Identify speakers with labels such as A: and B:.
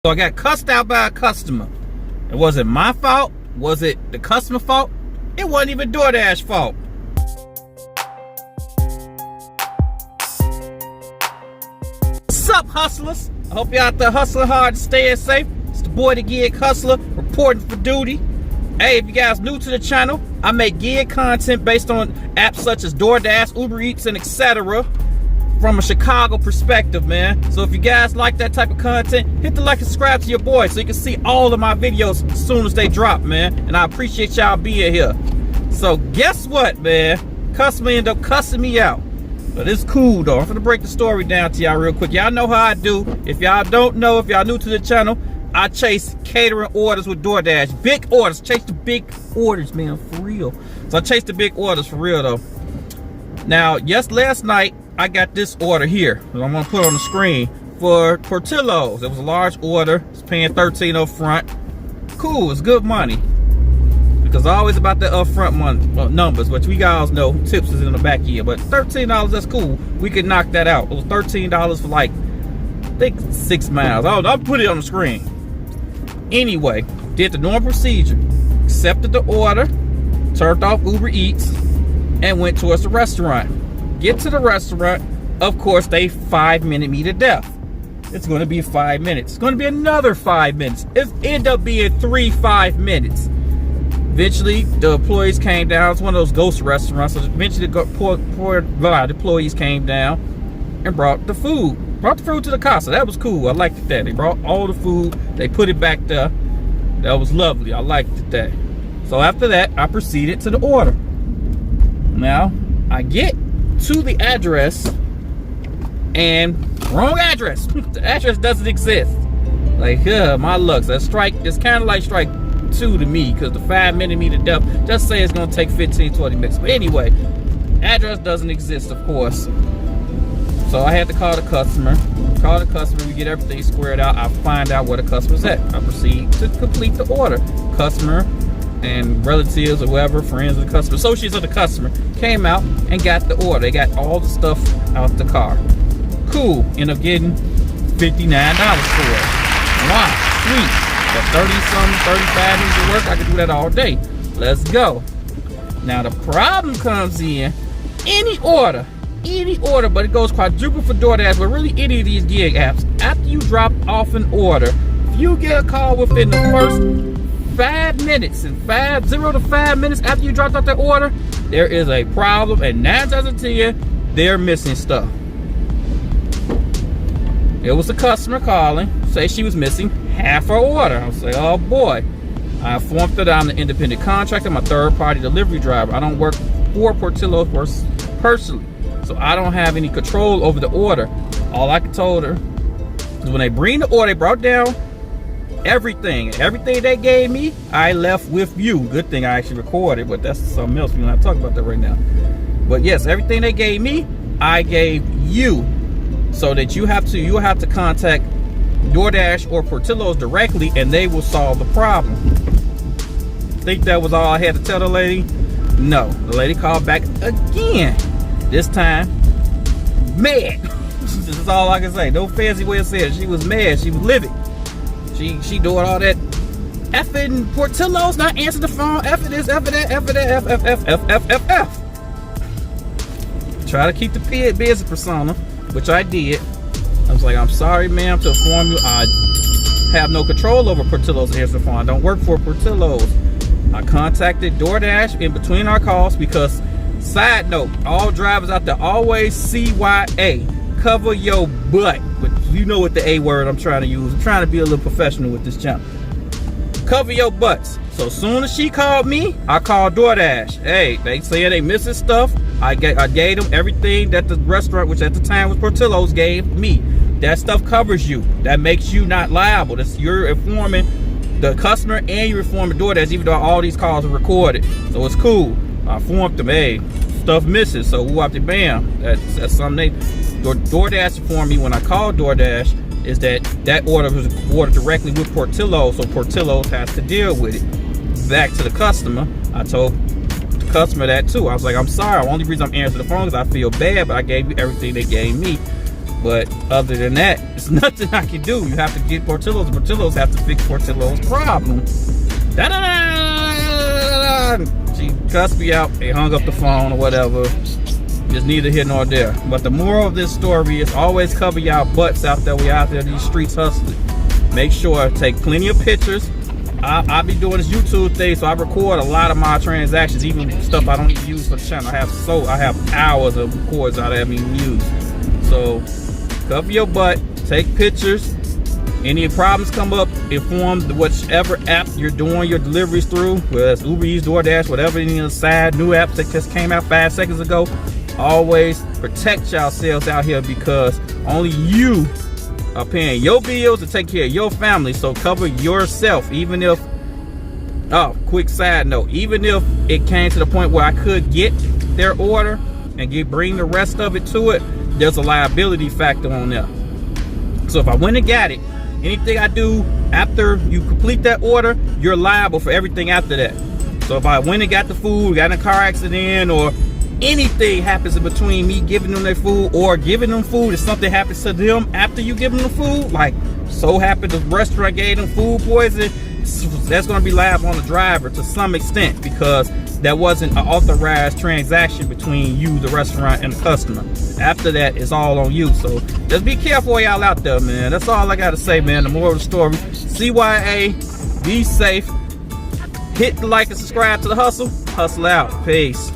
A: So I got cussed out by a customer. It wasn't my fault. Was it the customer fault? It wasn't even Doordash fault. What's up, hustlers? I hope you're out there hustling hard and staying safe. It's the boy, the gig hustler, reporting for duty. Hey, if you guys new to the channel, I make gig content based on apps such as Doordash, Uber Eats, and etc. from a Chicago perspective, man. So if you guys like that type of content, hit the like and subscribe to your boy so you can see all of my videos as soon as they drop, man. And I appreciate y'all being here. So guess what, man? Customer ended up cussing me out. But it's cool though. I'm gonna break the story down to y'all real quick. Y'all know how I do. If y'all don't know, if y'all new to the channel, I chase catering orders with Doordash. Big orders. Chase the big orders, man, for real. So I chase the big orders for real though. Now, last night I got this order here. I'm gonna put it on the screen for Portillo's. It was a large order. It's paying $13 up front. Cool, it's good money. Because always about the upfront money numbers, which we guys know tips is in the back end. But $13, that's cool. We could knock that out. It was $13 for like, I think 6 miles. I'll put it on the screen. Anyway, did the normal procedure. Accepted the order, turned off Uber Eats, and went towards the restaurant. Get to the restaurant, of course they 5-minute me to death. It's going to be 5 minutes. It's going to be another 5 minutes. It ended up being 5 minutes. Eventually, the employees came down. It's one of those ghost restaurants. So eventually, the employees came down and brought the food. Brought the food to the casa. That was cool. I liked that. They brought all the food. They put it back there. That was lovely. I liked that. So after that, I proceeded to the order. Now, I get to the address and wrong address. The address doesn't exist. Like, my luck. So it's kind of like strike 2 to me, because the 5-minute me to death just say it's gonna take 15-20 minutes. But anyway, address doesn't exist, of course. So I had to call the customer. We get everything squared out. I find out where the customer's at. I proceed to complete the order. Customer and relatives or whoever, friends of the customer, associates of the customer, came out and got the order. They got all the stuff out the car. Cool. End up getting $59 for it. Wow, sweet. For 35 minutes of work, I could do that all day. Let's go. Now the problem comes in, any order, but it goes quadruple for Doordash, but really any of these gig apps, after you drop off an order, if you get a call within the first 5 minutes, and 0 to 5 minutes after you dropped off that order, there is a problem, and 9 times out of 10, they're missing stuff. It was a customer calling, say she was missing half her order. I was like, oh boy. I informed her that I'm the independent contractor, I'm a third-party delivery driver. I don't work for Portillo's personally, so I don't have any control over the order. All I told her is when they bring the order, they brought down everything they gave me, I left with you. Good thing I actually recorded, but that's something else. We don't have to talk about that right now. But yes, everything they gave me, I gave you. So that you'll have to contact Doordash or Portillo's directly, and they will solve the problem. Think that was all I had to tell the lady? No, the lady called back again. This time, mad. This is all I can say. No fancy way of saying it. She was mad. She was livid. She doing all that effing Portillo's, not answering the phone. F this, F that, F that, F. Try to keep the business persona, which I did. I was like, I'm sorry, ma'am, to inform you, I have no control over Portillo's answer phone. I don't work for Portillo's. I contacted Doordash in between our calls because, side note, all drivers out there always CYA, cover your butt. But you know what the A word I'm trying to use. I'm trying to be a little professional with this channel. Cover your butts. So as soon as she called me, I called Doordash. Hey, they say they missing stuff. I gave them everything that the restaurant, which at the time was Portillo's, gave me. That stuff covers you. That makes you not liable. You're informing the customer and you're informing Doordash, even though all these calls are recorded. So it's cool. I informed them, hey, stuff misses. So whoop de bam. That's something Doordash informed me when I called Doordash, is that order was ordered directly with Portillo's, so Portillo's has to deal with it. Back to the customer, I told the customer that too. I was like, I'm sorry, the only reason I'm answering the phone is I feel bad, but I gave you everything they gave me. But other than that, it's nothing I can do. You have to get Portillo's. Portillo's have to fix Portillo's problem. She cussed me out. They hung up the phone or whatever. Just neither here nor there. But the moral of this story is always cover y'all butts out there. We out there these streets hustling. Make sure take plenty of pictures. I be doing this YouTube thing, so I record a lot of my transactions, even stuff I don't even use for the channel. I have hours of records I haven't even used. So cover your butt, take pictures. Any problems come up, inform whichever app you're doing your deliveries through, whether it's Uber Eats, Doordash, whatever any of the side new apps that just came out 5 seconds ago. Always protect yourselves out here, because only you are paying your bills to take care of your family. So cover yourself. Even if, oh, quick side note, even if it came to the point where I could get their order and bring the rest of it to it, there's a liability factor on there. So if I went and got it, anything I do after you complete that order, you're liable for everything after that. So if I went and got the food, got in a car accident, or anything happens in between me giving them their food or giving them food, if something happens to them after you give them the food, like so happened the restaurant gave them food poison, that's going to be liable on the driver to some extent, because that wasn't an authorized transaction between you, the restaurant, and the customer. After that, it's all on you. So just be careful, y'all out there, man. That's all I got to say, man. The moral of the story, CYA, be safe. Hit the like and subscribe to the hustle. Hustle out. Peace.